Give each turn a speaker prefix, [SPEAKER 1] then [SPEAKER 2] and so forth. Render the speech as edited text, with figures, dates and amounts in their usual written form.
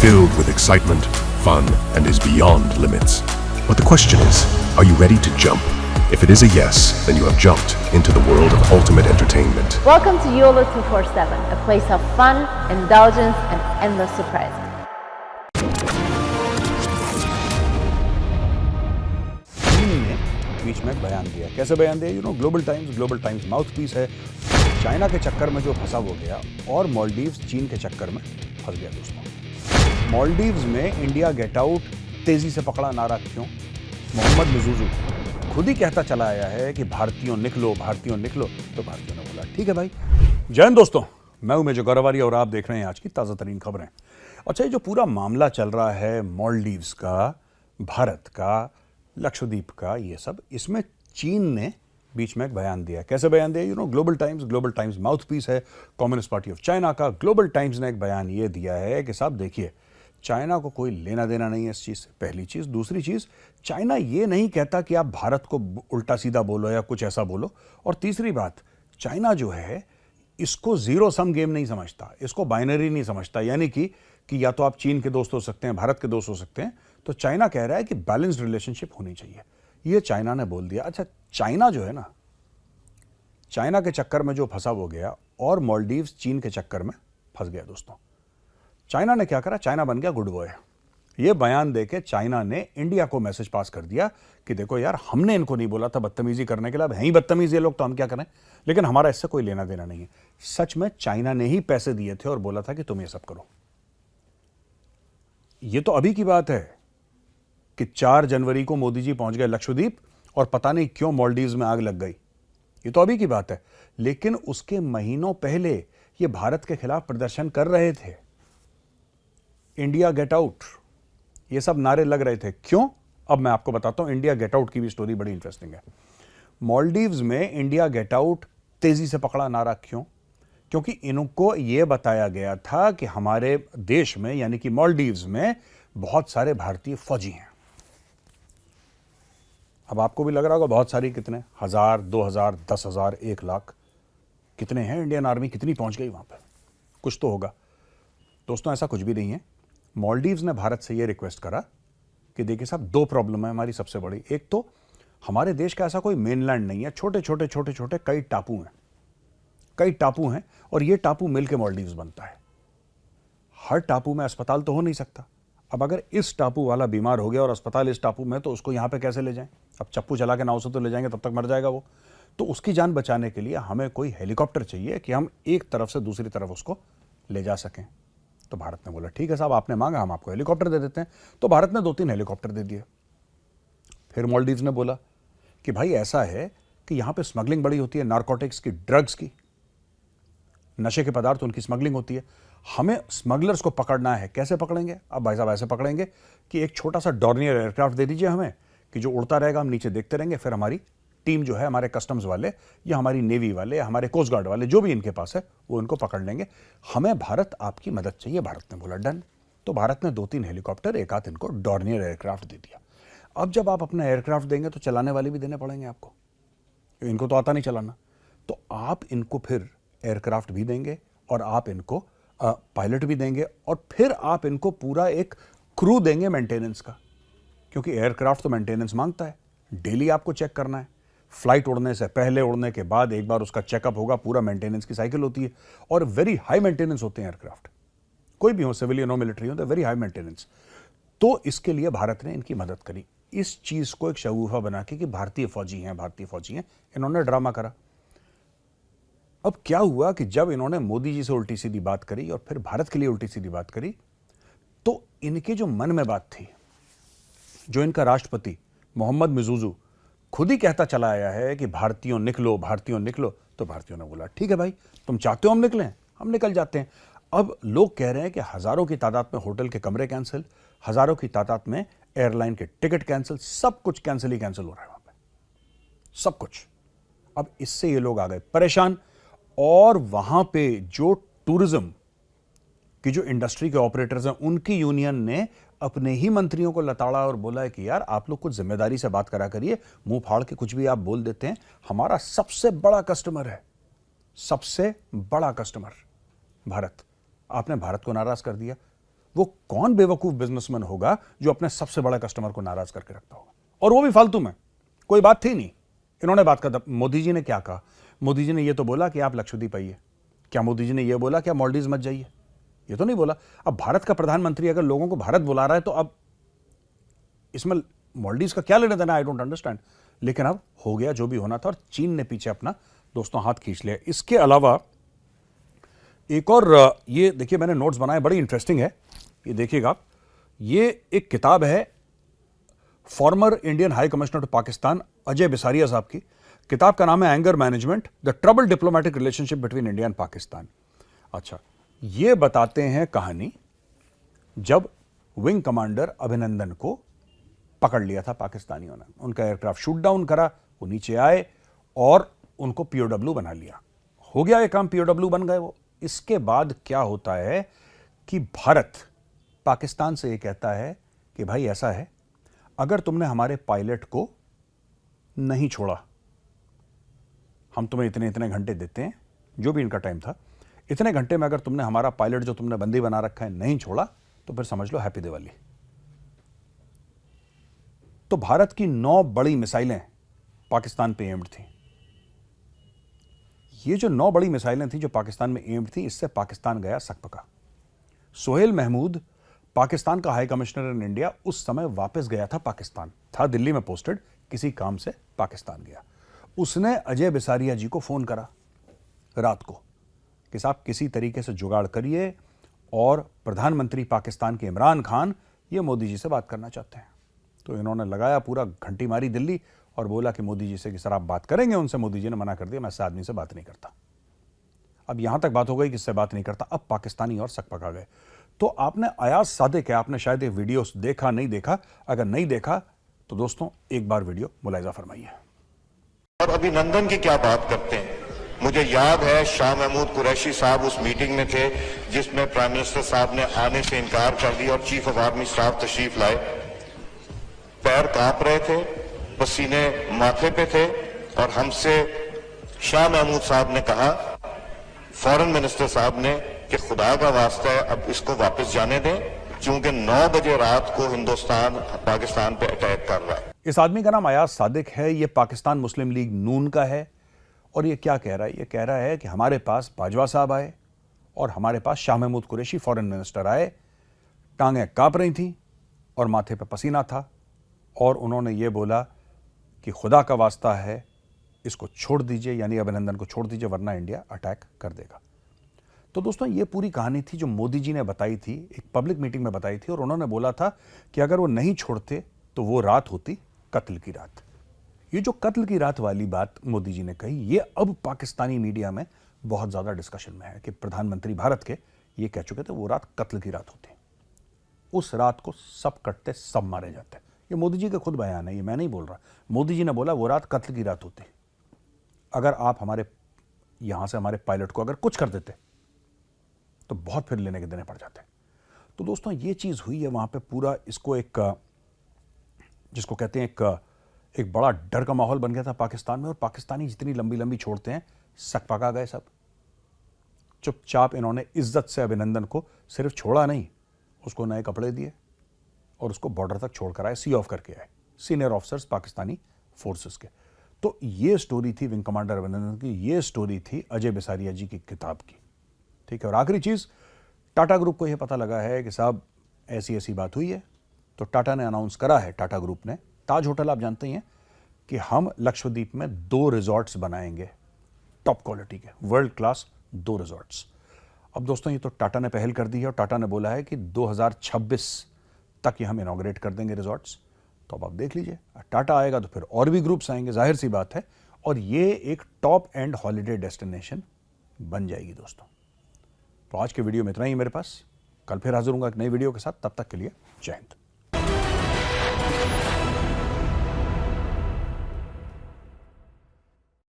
[SPEAKER 1] filled with excitement, fun, and is beyond limits. But the question is, are you ready to jump? If it is a yes, then you have jumped into the world of ultimate entertainment.
[SPEAKER 2] Welcome to YOLO 247, a place of fun, indulgence, and endless surprises.
[SPEAKER 3] चीन ने बीच में बयान दिया। कैसे बयान दिया? Global times mouthpiece है। China के चक्कर में जो फंसा वो गया और मालदीव्स चीन के चक्कर में फंस गया। दोस्तों, मालदीव्स में इंडिया गेट आउट तेजी से पकड़ा नारा क्यों? मोहम्मद मिजूजू खुद ही कहता चला आया है कि भारतीयों निकलो, तो भारतीयों ने बोला ठीक है भाई। जय हिंद दोस्तों, मैं हूं मेजर गौरवारी और आप देख रहे हैं आज की ताज़ा तरीन खबरें। अच्छा, ये जो पूरा मामला चल रहा है मालदीव्स का, भारत का, लक्षद्वीप का, ये सब, इसमें चीन ने बीच में एक बयान दिया। कैसे बयान दिया? ग्लोबल टाइम्स माउथपीस है कम्युनिस्ट पार्टी ऑफ चाइना का। ग्लोबल टाइम्स ने एक बयान ये दिया है कि साहब देखिए, चाइना को कोई लेना देना नहीं है इस चीज़ से, पहली चीज़। दूसरी चीज़, चाइना ये नहीं कहता कि आप भारत को उल्टा सीधा बोलो या कुछ ऐसा बोलो। और तीसरी बात, चाइना जो है इसको जीरो सम गेम नहीं समझता, इसको बाइनरी नहीं समझता, यानी कि या तो आप चीन के दोस्त हो सकते हैं, भारत के दोस्त हो सकते हैं। तो चाइना कह रहा है कि बैलेंस्ड रिलेशनशिप होनी चाहिए, ये चाइना ने बोल दिया। अच्छा, चाइना जो है ना, चाइना के चक्कर में जो फंसा वो गया और मालदीव्स चीन के चक्कर में फंस गया। दोस्तों, चाइना ने क्या करा? चाइना बन गया गुड बॉय। ये बयान देके चाइना ने इंडिया को मैसेज पास कर दिया कि देखो यार, हमने इनको नहीं बोला था बदतमीजी करने के लिए, अब हैं ही बदतमीज ये लोग, तो हम क्या करें, लेकिन हमारा इससे कोई लेना देना नहीं है। सच में चाइना ने ही पैसे दिए थे और बोला था कि तुम ये सब करो। ये तो अभी की बात है कि 4 जनवरी को मोदी जी पहुंच गए लक्षद्वीप और पता नहीं क्यों मालदीव्स में आग लग गई। ये तो अभी की बात है, लेकिन उसके महीनों पहले ये भारत के खिलाफ प्रदर्शन कर रहे थे। इंडिया गेट आउट, ये सब नारे लग रहे थे। क्यों? अब मैं आपको बताता हूं। इंडिया गेट आउट की भी स्टोरी बड़ी इंटरेस्टिंग है। मालदीव्स में इंडिया गेट आउट तेजी से पकड़ा नारा क्यों? क्योंकि इनको यह बताया गया था कि हमारे देश में, यानी कि मालदीव्स में, बहुत सारे भारतीय फौजी हैं। अब आपको भी लग रहा होगा बहुत सारी, कितने? 1000, 2000, 10,000, 1 लाख, कितने हैं? इंडियन आर्मी कितनी पहुंच गई वहां पर? कुछ तो होगा। दोस्तों, ऐसा कुछ भी नहीं है। मालदीव्स ने भारत से यह रिक्वेस्ट करा कि देखिए साहब, 2 प्रॉब्लम है हमारी सबसे बड़ी। एक तो हमारे देश का ऐसा कोई मेनलैंड नहीं है, छोटे छोटे कई टापू हैं और ये टापू मिलके मालदीव्स बनता है। हर टापू में अस्पताल तो हो नहीं सकता। अब अगर इस टापू वाला बीमार हो गया और अस्पताल इस टापू में, तो उसको यहां पे कैसे ले जाएं? अब चप्पू चला के नाव से तो ले जाएंगे, तब तक मर जाएगा वो। तो उसकी जान बचाने के लिए हमें कोई हेलीकॉप्टर चाहिए कि हम एक तरफ से दूसरी तरफ उसको ले जा सकें। तो भारत ने बोला ठीक है साहब, आपने मांगा, हम आपको हेलीकॉप्टर दे देते हैं। तो भारत ने 2-3 हेलीकॉप्टर दे दिए। फिर मालदीव्स ने बोला कि भाई ऐसा है कि यहां पे स्मगलिंग बड़ी होती है, नारकोटिक्स की, ड्रग्स की, नशे के पदार्थ, उनकी स्मगलिंग होती है। हमें स्मगलर्स को पकड़ना है। कैसे पकड़ेंगे? अब भाई साहब ऐसे पकड़ेंगे कि एक छोटा सा डॉर्नियर एयरक्राफ्ट दे दीजिए हमें, कि जो उड़ता रहेगा, हम नीचे देखते रहेंगे। फिर हमारी टीम जो है, हमारे कस्टम्स वाले या हमारी नेवी वाले या हमारे कोस्ट गार्ड वाले, जो भी इनके पास है, वो इनको पकड़ लेंगे। हमें भारत आपकी मदद चाहिए। भारत ने बोला डन। तो भारत ने 2-3 हेलीकॉप्टर, एक आध इनको डॉर्नियर एयरक्राफ्ट दे दिया। अब जब आप अपना एयरक्राफ्ट देंगे तो चलाने वाले भी देने पड़ेंगे आपको, इनको तो आता नहीं चलाना। तो आप इनको फिर एयरक्राफ्ट भी देंगे और आप इनको पायलट भी देंगे और फिर आप इनको पूरा एक क्रू देंगे मेंटेनेंस का, क्योंकि एयरक्राफ्ट तो मेंटेनेंस मांगता है। डेली आपको चेक करना है, फ्लाइट उड़ने से पहले, उड़ने के बाद एक बार उसका चेकअप होगा, पूरा मेंटेनेंस की साइकिल होती है और वेरी हाई मेंटेनेंस होते हैं एयरक्राफ्ट, कोई भी हो, सिविलियन हो, मिलिट्री हो, तो वेरी हाई मेंटेनेंस। तो इसके लिए भारत ने इनकी मदद करी, इस चीज को एक शगुफा बना के कि भारतीय फौजी हैं, इन्होंने ड्रामा करा। अब क्या हुआ कि जब इन्होंने मोदी जी से उल्टी सीधी बात करी और फिर भारत के लिए उल्टी सीधी बात करी, तो इनके जो मन में बात थी, जो इनका राष्ट्रपति मोहम्मद मिजूजू खुद ही कहता चला आया है कि भारतीयों निकलो, तो भारतीयों ने बोला ठीक है भाई, तुम चाहते हो हम निकलें, हम निकल जाते हैं। अब लोग कह रहे हैं कि हजारों की तादाद में होटल के कमरे कैंसिल, हजारों की तादाद में एयरलाइन के टिकट कैंसिल, सब कुछ कैंसिल ही कैंसिल हो रहा है वहां पे, सब कुछ। अब इससे ये लोग आ गए परेशान और वहां पे जो टूरिज्म की जो इंडस्ट्री के ऑपरेटर्स हैं, उनकी यूनियन ने अपने ही मंत्रियों को लताड़ा और बोला है कि यार आप लोग कुछ जिम्मेदारी से बात करा करिए, मुंह फाड़ के कुछ भी आप बोल देते हैं। हमारा सबसे बड़ा कस्टमर है, सबसे बड़ा कस्टमर भारत, आपने भारत को नाराज कर दिया। वो कौन बेवकूफ बिजनेसमैन होगा जो अपने सबसे बड़े कस्टमर को नाराज करके रखता होगा, और वो भी फालतू में। कोई बात थी नहीं, इन्होंने बात कर, मोदी जी ने क्या कहा? मोदी जी ने ये तो बोला कि आप लक्षद्वीप आइए। क्या मोदी जी ने ये बोला कि आप मालदीव मत जाइए? ये तो नहीं बोला। अब भारत का प्रधानमंत्री अगर लोगों को भारत बुला रहा है तो अब इसमें मालदीव का क्या लेना देना? I don't understand. लेकिन अब हो गया जो भी होना था, और चीन ने पीछे अपना दोस्तों हाथ खींच लिया। इसके अलावा एक और ये देखिए, मैंने नोट्स बनाए, बड़ी इंटरेस्टिंग है, ये देखिएगा आप। ये एक किताब है former Indian high commissioner to Pakistan Ajay Bisaria साहब की। किताब का नाम है anger management, the trouble diplomatic relationship between India and Pakistan. अच्छा, ये बताते हैं कहानी जब विंग कमांडर अभिनंदन को पकड़ लिया था पाकिस्तानियों ने, उनका एयरक्राफ्ट शूट डाउन करा, वो नीचे आए और उनको पीओडब्ल्यू बना लिया। हो गया ये काम, पीओडब्ल्यू बन गए वो। इसके बाद क्या होता है कि भारत पाकिस्तान से ये कहता है कि भाई ऐसा है, अगर तुमने हमारे पायलट को नहीं छोड़ा, हम तुम्हें इतने इतने घंटे देते हैं, जो भी इनका टाइम था, इतने घंटे में अगर तुमने हमारा पायलट जो तुमने बंदी बना रखा है नहीं छोड़ा, तो फिर समझ लो हैप्पी दिवाली। तो भारत की 9 बड़ी मिसाइलें पाकिस्तान पे एम्ड थी। ये जो 9 बड़ी मिसाइलें थी जो पाकिस्तान में एम्ड थी, इससे पाकिस्तान गया सकपका। सोहेल महमूद पाकिस्तान का हाई कमिश्नर इन इंडिया उस समय वापस गया था पाकिस्तान, था दिल्ली में पोस्टेड, किसी काम से पाकिस्तान गया। उसने अजय बिसारिया जी को फोन करा रात को कि साहब किसी तरीके से जुगाड़ करिए, और प्रधानमंत्री पाकिस्तान के इमरान खान ये मोदी जी से बात करना चाहते हैं। तो इन्होंने लगाया पूरा, घंटी मारी दिल्ली और बोला कि मोदी जी से कि सर आप बात करेंगे उनसे। मोदी जी ने मना कर दिया, मैं ऐसे आदमी से बात नहीं करता। अब यहां तक बात हो गई कि इससे बात नहीं करता। अब पाकिस्तानी और सकपका गए। तो आपने अयाज सादिक है, आपने शायद ये वीडियो देखा नहीं देखा, अगर नहीं देखा तो दोस्तों एक बार वीडियो मुलाहिजा फरमाइए।
[SPEAKER 4] और अभिनंदन की क्या बात करते हैं। मुझे याद है शाह महमूद कुरैशी साहब उस मीटिंग में थे जिसमें प्राइम मिनिस्टर साहब ने आने से इनकार कर दिया और चीफ ऑफ आर्मी स्टाफ तशरीफ लाए। पैर कांप रहे थे, पसीने माथे पे थे, और हमसे शाह महमूद साहब ने कहा, फॉरेन मिनिस्टर साहब ने, कि खुदा का वास्ता है अब इसको वापस जाने दें, क्योंकि 9 बजे रात को हिंदुस्तान पाकिस्तान पे अटैक कर रहा है।
[SPEAKER 3] इस आदमी का नाम अयाज सादिक है, ये पाकिस्तान मुस्लिम लीग नून का है। और ये क्या कह रहा है? ये कह रहा है कि हमारे पास बाजवा साहब आए और हमारे पास शाह महमूद कुरैशी फॉरेन मिनिस्टर आए, टांगें कांप रही थी और माथे पे पसीना था, और उन्होंने ये बोला कि खुदा का वास्ता है इसको छोड़ दीजिए, यानी अभिनंदन को छोड़ दीजिए, वरना इंडिया अटैक कर देगा। तो दोस्तों ये पूरी कहानी थी जो मोदी जी ने बताई थी, एक पब्लिक मीटिंग में बताई थी, और उन्होंने बोला था कि अगर वो नहीं छोड़ते तो वो रात होती कत्ल की रात। ये जो कत्ल की रात वाली बात मोदी जी ने कही, ये अब पाकिस्तानी मीडिया में बहुत ज्यादा डिस्कशन में है कि प्रधानमंत्री भारत के ये कह चुके थे वो रात कत्ल की रात होती। उस रात को सब कटते, सब मारे जाते। ये मोदी जी का खुद बयान है, ये मैं नहीं बोल रहा। मोदी जी ने बोला वो रात कत्ल की रात होती। अगर आप हमारे यहां से हमारे पायलट को अगर कुछ कर देते तो बहुत फिर लेने के देने पड़ जाते। तो दोस्तों ये चीज हुई है वहां पे। पूरा इसको एक, जिसको कहते हैं एक बड़ा डर का माहौल बन गया था पाकिस्तान में, और पाकिस्तानी जितनी लंबी लंबी छोड़ते हैं सकपका गए सब। चुपचाप इन्होंने इज्जत से अभिनंदन को सिर्फ छोड़ा नहीं, उसको नए कपड़े दिए और उसको बॉर्डर तक छोड़कर आए, सी ऑफ करके आए, सीनियर ऑफिसर्स पाकिस्तानी फोर्सेस के। तो ये स्टोरी थी विंग कमांडर अभिनंदन की, ये स्टोरी थी अजय बिसारिया जी की किताब की। ठीक है, और आखिरी चीज, टाटा ग्रुप को यह पता लगा है कि साहब ऐसी ऐसी बात हुई है, तो टाटा ने अनाउंस करा है, टाटा ग्रुप ने, ताज होटल आप जानते ही हैं, कि हम लक्षद्वीप में 2 रिजॉर्ट्स बनाएंगे टॉप क्वालिटी के, वर्ल्ड क्लास 2 रिजॉर्ट्स। अब दोस्तों ये तो टाटा ने पहल कर दी है, और टाटा ने बोला है कि 2026 तक ये हम इनॉग्रेट कर देंगे रिजॉर्ट्स। तो अब आप देख लीजिए, टाटा आएगा तो फिर और भी ग्रुप्स आएंगे, जाहिर सी बात है, और ये एक टॉप एंड हॉलिडे डेस्टिनेशन बन जाएगी दोस्तों। तो आज के वीडियो में इतना ही मेरे पास, कल फिर हाजिर होऊंगा एक नई वीडियो के साथ। तब तक के लिए जय हिंद।